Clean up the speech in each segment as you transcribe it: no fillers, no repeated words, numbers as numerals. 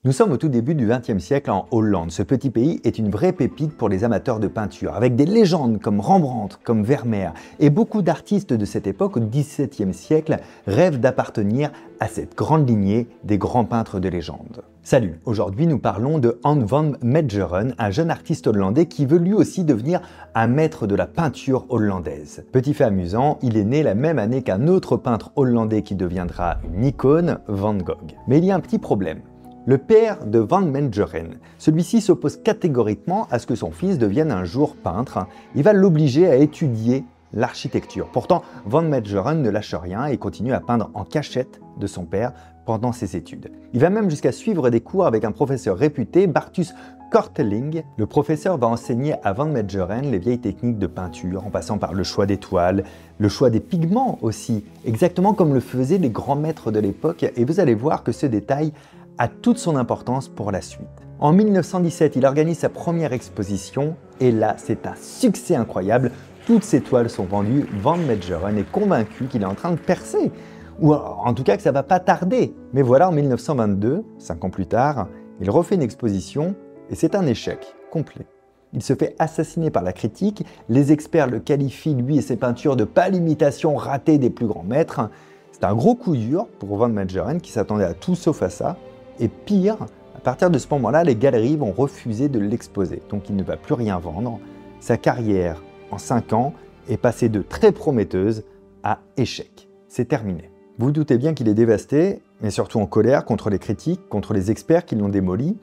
Nous sommes au tout début du XXe siècle en Hollande. Ce petit pays est une vraie pépite pour les amateurs de peinture, avec des légendes comme Rembrandt, comme Vermeer, et beaucoup d'artistes de cette époque, au XVIIe siècle, rêvent d'appartenir à cette grande lignée des grands peintres de légende. Salut, aujourd'hui nous parlons de Hans van Meegeren, un jeune artiste hollandais qui veut lui aussi devenir un maître de la peinture hollandaise. Petit fait amusant, il est né la même année qu'un autre peintre hollandais qui deviendra une icône, Van Gogh. Mais il y a un petit problème. Le père de Van Meegeren, celui-ci s'oppose catégoriquement à ce que son fils devienne un jour peintre. Il va l'obliger à étudier l'architecture. Pourtant, Van Meegeren ne lâche rien et continue à peindre en cachette de son père pendant ses études. Il va même jusqu'à suivre des cours avec un professeur réputé, Bartus Korteling. Le professeur va enseigner à Van Meegeren les vieilles techniques de peinture, en passant par le choix des toiles, le choix des pigments aussi, exactement comme le faisaient les grands maîtres de l'époque, et vous allez voir que ce détail a toute son importance pour la suite. En 1917, il organise sa première exposition et là, c'est un succès incroyable. Toutes ses toiles sont vendues. Van Meegeren est convaincu qu'il est en train de percer, ou en tout cas que ça va pas tarder. Mais voilà, en 1922, 5 ans plus tard, il refait une exposition et c'est un échec complet. Il se fait assassiner par la critique. Les experts le qualifient, lui et ses peintures, de pâle imitation ratée des plus grands maîtres. C'est un gros coup dur pour Van Meegeren qui s'attendait à tout sauf à ça. Et pire, à partir de ce moment-là, les galeries vont refuser de l'exposer. Donc il ne va plus rien vendre. Sa carrière, en 5 ans, est passée de très prometteuse à échec. C'est terminé. Vous vous doutez bien qu'il est dévasté, mais surtout en colère contre les critiques, contre les experts qui l'ont démoli.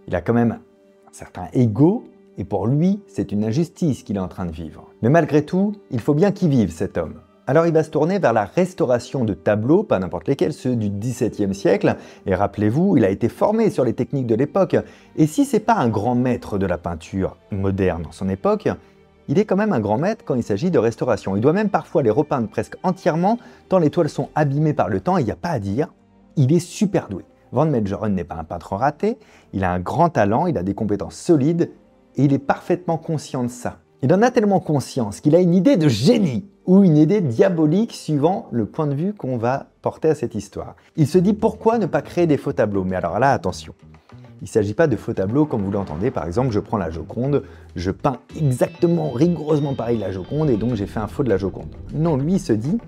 Il a quand même un certain ego, et pour lui, c'est une injustice qu'il est en train de vivre. Mais malgré tout, il faut bien qu'il vive, cet homme. Alors il va se tourner vers la restauration de tableaux, pas n'importe lesquels, ceux du XVIIe siècle. Et rappelez-vous, il a été formé sur les techniques de l'époque. Et si c'est pas un grand maître de la peinture moderne en son époque, il est quand même un grand maître quand il s'agit de restauration. Il doit même parfois les repeindre presque entièrement, tant les toiles sont abîmées par le temps, et il n'y a pas à dire, il est super doué. Van Meegeren n'est pas un peintre raté, il a un grand talent, il a des compétences solides, et il est parfaitement conscient de ça. Il en a tellement conscience qu'il a une idée de génie ou une idée diabolique suivant le point de vue qu'on va porter à cette histoire. Il se dit pourquoi ne pas créer des faux tableaux. Mais alors là, attention, il ne s'agit pas de faux tableaux comme vous l'entendez. Par exemple, je prends la Joconde, je peins exactement, rigoureusement pareil la Joconde et donc j'ai fait un faux de la Joconde. Non, lui il se dit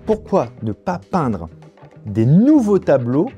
pourquoi ne pas peindre des nouveaux tableaux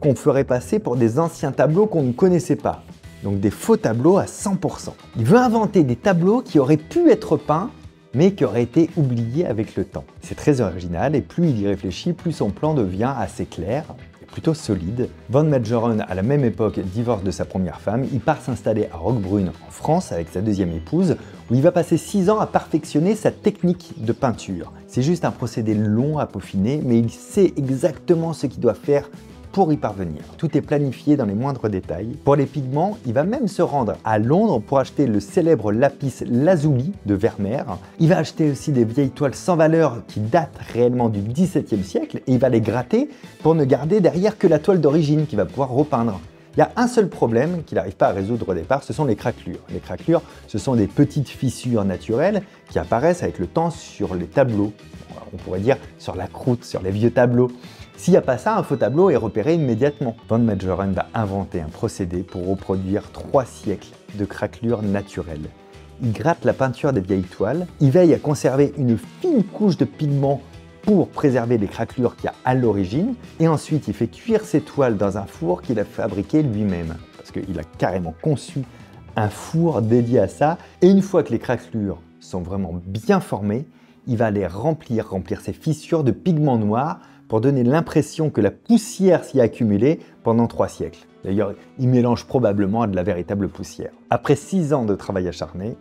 qu'on ferait passer pour des anciens tableaux qu'on ne connaissait pas. Donc des faux tableaux à 100%. Il veut inventer des tableaux qui auraient pu être peints, mais qui auraient été oubliés avec le temps. C'est très original et plus il y réfléchit, plus son plan devient assez clair et plutôt solide. Van Meegeren, à la même époque, divorce de sa première femme. Il part s'installer à Roquebrune, en France, avec sa deuxième épouse, où il va passer 6 ans à perfectionner sa technique de peinture. C'est juste un procédé long à peaufiner, mais il sait exactement ce qu'il doit faire pour y parvenir. Tout est planifié dans les moindres détails. Pour les pigments, il va même se rendre à Londres pour acheter le célèbre lapis lazuli de Vermeer. Il va acheter aussi des vieilles toiles sans valeur qui datent réellement du XVIIe siècle et il va les gratter pour ne garder derrière que la toile d'origine qu'il va pouvoir repeindre. Il y a un seul problème qu'il n'arrive pas à résoudre au départ, ce sont les craquelures. Les craquelures, ce sont des petites fissures naturelles qui apparaissent avec le temps sur les tableaux. On pourrait dire sur la croûte, sur les vieux tableaux. S'il n'y a pas ça, un faux tableau est repéré immédiatement. Van Meegeren va inventer un procédé pour reproduire 3 siècles de craquelures naturelles. Il gratte la peinture des vieilles toiles, il veille à conserver une fine couche de pigments pour préserver les craquelures qu'il y a à l'origine, et ensuite il fait cuire ses toiles dans un four qu'il a fabriqué lui-même, parce qu'il a carrément conçu un four dédié à ça, et une fois que les craquelures sont vraiment bien formées, il va les remplir ces fissures de pigments noirs pour donner l'impression que la poussière s'y a accumulée pendant 3 siècles. D'ailleurs, il mélange probablement à de la véritable poussière. Après 6 ans de travail acharné,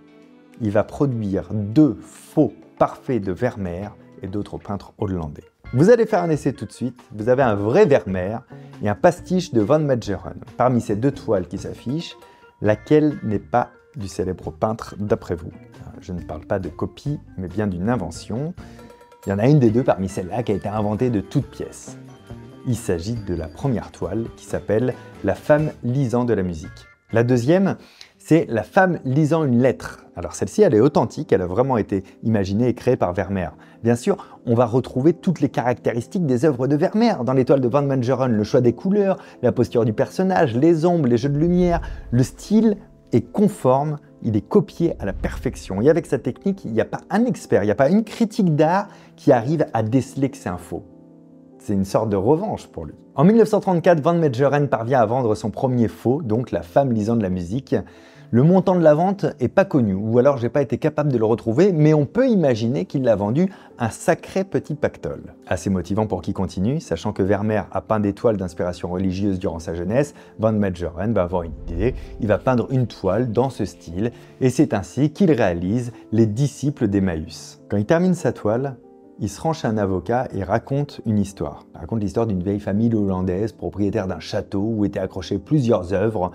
il va produire 2 faux parfaits de Vermeer et d'autres peintres hollandais. Vous allez faire un essai tout de suite, vous avez un vrai Vermeer et un pastiche de Van Meegeren. Parmi ces 2 toiles qui s'affichent, laquelle n'est pas du célèbre peintre d'après vous? Je ne parle pas de copie, mais bien d'une invention. Il y en a une des 2 parmi celles-là qui a été inventée de toutes pièces. Il s'agit de la première toile qui s'appelle « La femme lisant de la musique ». La deuxième, c'est La femme lisant une lettre. Alors celle-ci, elle est authentique, elle a vraiment été imaginée et créée par Vermeer. Bien sûr, on va retrouver toutes les caractéristiques des œuvres de Vermeer dans l'étoile de Van Meegeren, le choix des couleurs, la posture du personnage, les ombres, les jeux de lumière. Le style est conforme, il est copié à la perfection. Et avec sa technique, il n'y a pas un expert, il n'y a pas une critique d'art qui arrive à déceler que c'est un faux. C'est une sorte de revanche pour lui. En 1934, Van Meegeren parvient à vendre son premier faux, donc La femme lisant de la musique. Le montant de la vente n'est pas connu, ou alors j'ai pas été capable de le retrouver, mais on peut imaginer qu'il l'a vendu un sacré petit pactole. Assez motivant pour qui continue, sachant que Vermeer a peint des toiles d'inspiration religieuse durant sa jeunesse, Van Meegeren va avoir une idée, il va peindre une toile dans ce style, et c'est ainsi qu'il réalise Les disciples d'Emmaüs. Quand il termine sa toile, il se rend chez un avocat et raconte une histoire. Il raconte l'histoire d'une vieille famille hollandaise, propriétaire d'un château où étaient accrochées plusieurs œuvres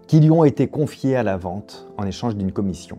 qui lui ont été confiées à la vente en échange d'une commission.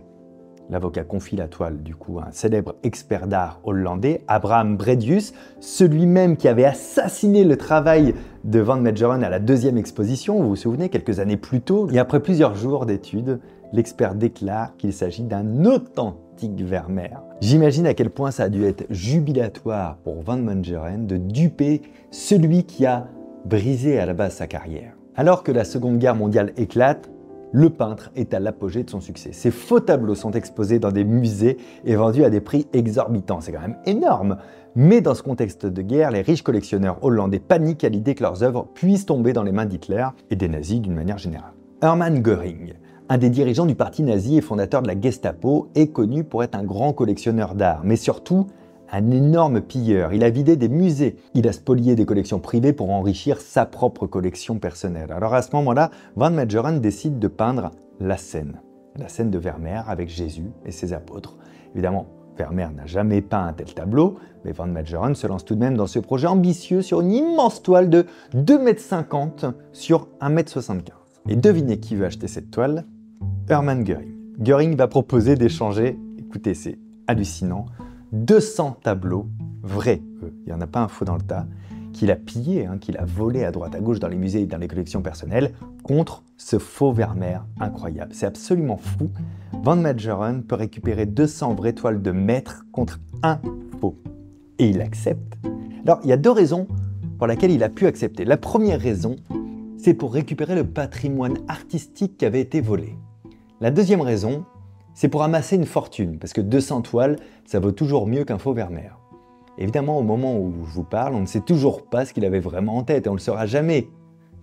L'avocat confie la toile du coup à un célèbre expert d'art hollandais, Abraham Bredius, celui-même qui avait assassiné le travail de Van Meegeren à la deuxième exposition, vous vous souvenez, quelques années plus tôt. Et après plusieurs jours d'études, l'expert déclare qu'il s'agit d'un authentique Vermeer. J'imagine à quel point ça a dû être jubilatoire pour Van Meegeren de duper celui qui a brisé à la base sa carrière. Alors que la Seconde Guerre mondiale éclate, le peintre est à l'apogée de son succès. Ses faux tableaux sont exposés dans des musées et vendus à des prix exorbitants. C'est quand même énorme. Mais dans ce contexte de guerre, les riches collectionneurs hollandais paniquent à l'idée que leurs œuvres puissent tomber dans les mains d'Hitler et des nazis d'une manière générale. Hermann Göring, un des dirigeants du parti nazi et fondateur de la Gestapo, est connu pour être un grand collectionneur d'art, mais surtout un énorme pilleur. Il a vidé des musées, il a spolié des collections privées pour enrichir sa propre collection personnelle. Alors à ce moment-là, Van Meegeren décide de peindre la scène de Vermeer avec Jésus et ses apôtres. Évidemment, Vermeer n'a jamais peint un tel tableau, mais Van Meegeren se lance tout de même dans ce projet ambitieux sur une immense toile de 2,50 m sur 1,75 m. Et devinez qui veut acheter cette toile? Hermann Göring. Göring va proposer d'échanger, écoutez, c'est hallucinant, 200 tableaux vrais, il n'y en a pas un faux dans le tas, qu'il a pillé, qu'il a volé à droite à gauche dans les musées et dans les collections personnelles, contre ce faux Vermeer incroyable. C'est absolument fou. Van Meegeren peut récupérer 200 vraies toiles de maître contre un faux. Et il accepte. Alors, il y a deux raisons pour lesquelles il a pu accepter. La première raison, c'est pour récupérer le patrimoine artistique qui avait été volé. La deuxième raison, c'est pour amasser une fortune, parce que 200 toiles, ça vaut toujours mieux qu'un faux Vermeer. Évidemment, au moment où je vous parle, on ne sait toujours pas ce qu'il avait vraiment en tête, et on ne le saura jamais.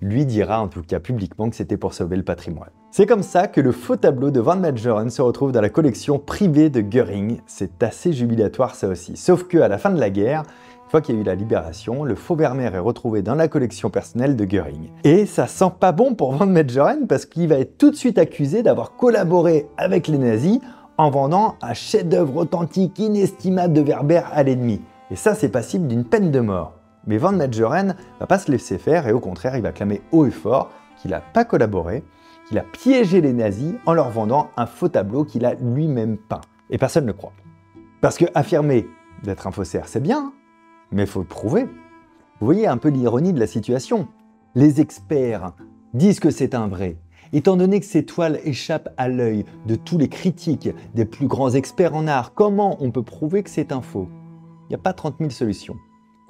Lui dira en tout cas publiquement que c'était pour sauver le patrimoine. C'est comme ça que le faux tableau de Van Meegeren se retrouve dans la collection privée de Göring. C'est assez jubilatoire ça aussi. Sauf qu'à la fin de la guerre, une fois qu'il y a eu la libération, le faux Vermeer est retrouvé dans la collection personnelle de Göring. Et ça sent pas bon pour Van Meegeren parce qu'il va être tout de suite accusé d'avoir collaboré avec les nazis en vendant un chef-d'œuvre authentique inestimable de Vermeer à l'ennemi. Et ça, c'est passible d'une peine de mort. Mais Van Meegeren va pas se laisser faire et au contraire, il va clamer haut et fort qu'il n'a pas collaboré, qu'il a piégé les nazis en leur vendant un faux tableau qu'il a lui-même peint. Et personne ne le croit. Parce que affirmer d'être un faussaire, c'est bien, mais il faut le prouver. Vous voyez un peu l'ironie de la situation. Les experts disent que c'est un vrai. Étant donné que ces toiles échappent à l'œil de tous les critiques, des plus grands experts en art, comment on peut prouver que c'est un faux? Il n'y a pas 30 000 solutions.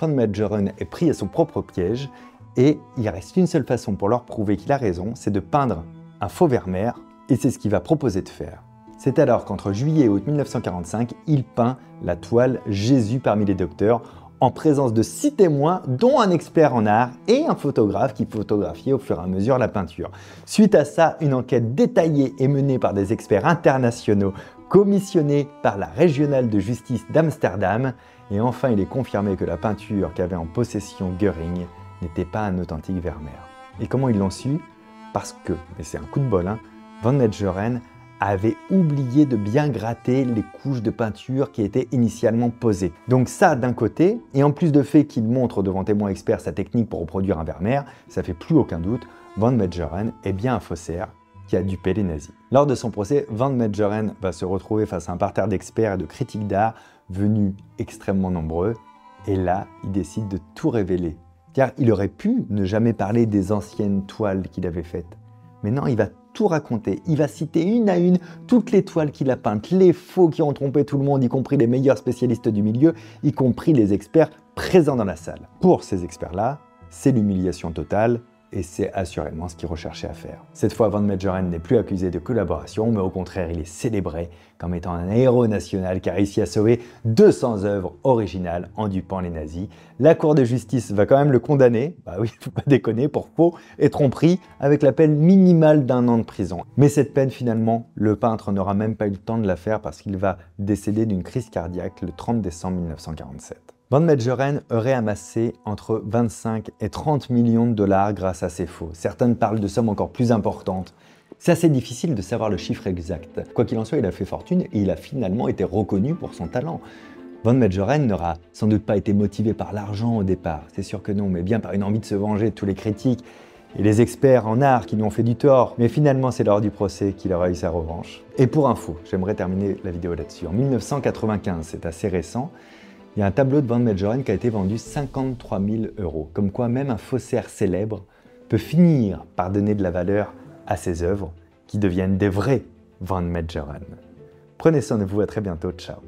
Van Meegeren est pris à son propre piège et il reste une seule façon pour leur prouver qu'il a raison, c'est de peindre un faux Vermeer et c'est ce qu'il va proposer de faire. C'est alors qu'entre juillet et août 1945, il peint la toile Jésus parmi les docteurs en présence de 6 témoins, dont un expert en art et un photographe qui photographiait au fur et à mesure la peinture. Suite à ça, une enquête détaillée est menée par des experts internationaux commissionnés par la régionale de justice d'Amsterdam. Et enfin, il est confirmé que la peinture qu'avait en possession Göring n'était pas un authentique Vermeer. Et comment ils l'ont su? Parce que, et c'est un coup de bol, Van Meegeren avait oublié de bien gratter les couches de peinture qui étaient initialement posées. Donc ça d'un côté, et en plus de fait qu'il montre devant témoins experts sa technique pour reproduire un Vermeer, ça fait plus aucun doute, Van Meegeren est bien un faussaire qui a dupé les nazis. Lors de son procès, Van Meegeren va se retrouver face à un parterre d'experts et de critiques d'art venus extrêmement nombreux, et là, il décide de tout révéler. Car il aurait pu ne jamais parler des anciennes toiles qu'il avait faites. Mais non, il va tout raconter. Il va citer une à une toutes les toiles qu'il a peintes, les faux qui ont trompé tout le monde, y compris les meilleurs spécialistes du milieu, y compris les experts présents dans la salle. Pour ces experts-là, c'est l'humiliation totale, et c'est assurément ce qu'il recherchait à faire. Cette fois, Van Meegeren n'est plus accusé de collaboration, mais au contraire, il est célébré comme étant un héros national qui a réussi à sauver 200 œuvres originales en dupant les nazis. La Cour de justice va quand même le condamner, bah oui, faut pas déconner, pour faux et tromperie, avec la peine minimale d'1 an de prison. Mais cette peine, finalement, le peintre n'aura même pas eu le temps de la faire parce qu'il va décéder d'une crise cardiaque le 30 décembre 1947. Van Meegeren aurait amassé entre 25 et 30 millions de dollars grâce à ses faux. Certaines parlent de sommes encore plus importantes. C'est assez difficile de savoir le chiffre exact. Quoi qu'il en soit, il a fait fortune et il a finalement été reconnu pour son talent. Van Meegeren n'aura sans doute pas été motivé par l'argent au départ, c'est sûr que non, mais bien par une envie de se venger de tous les critiques et les experts en art qui lui ont fait du tort. Mais finalement, c'est lors du procès qu'il aura eu sa revanche. Et pour info, j'aimerais terminer la vidéo là-dessus. En 1995, c'est assez récent, il y a un tableau de Van Meegeren qui a été vendu 53 000 €. Comme quoi même un faussaire célèbre peut finir par donner de la valeur à ses œuvres qui deviennent des vrais Van Meegeren. Prenez soin de vous, à très bientôt, ciao.